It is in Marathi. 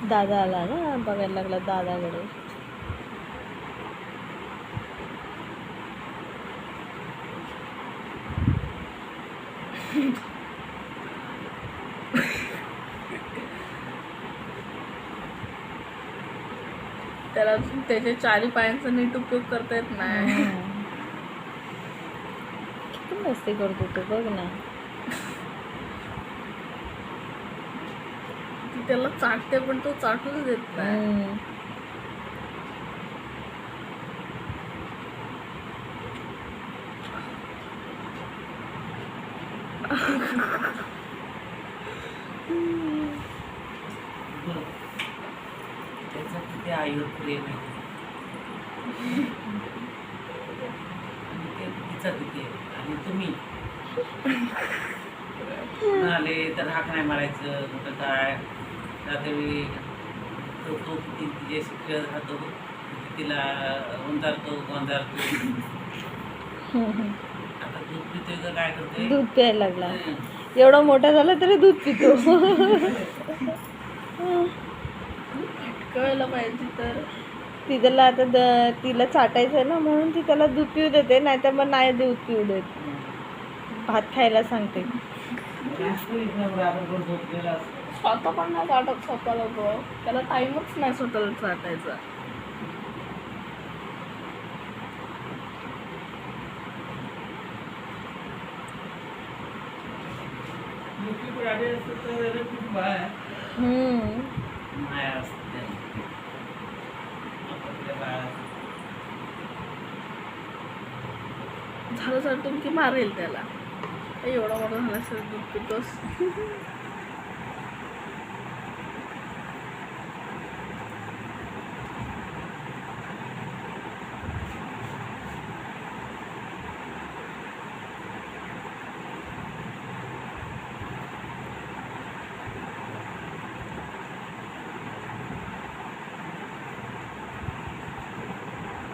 दादा आला ना, बघायला लागला दादाकडे. त्याला त्याच्या चारी पायांचा नीट उपयोग करता येत नाही. किती मस्ती करतो तो बघ ना. ती त्याला चाटते पण तो चाटूच देत नाही. त्याचं किती आईवर प्रेम आहे आणि ते तिचा किती आहे. आणि तुम्ही आले तर हाक नाही मारायचं, कुठं काय रात्री तो किती तिच्याशी खेळत राहतो, तिला गोंजारतो. आता दूध पितोय का काय करतोय, दूध प्यायला लागला. एवढा मोठा झाला तरी दूध पितो. कळलं पाहिजे तर. तिला आता तिला चाटायचं आहे ना, म्हणून ती त्याला दूध पिऊ देते, नाही तर मग नाही दूध पिऊ देत. भात खायला सांगते. स्वतः पण नाही चाटत स्वतःला तो. त्याला टाईमच नाही स्वतःला चाटायचा. माया असते झालं चाटून की मारेल त्याला. एवढा मोठा झाला असेल दूध पितोस.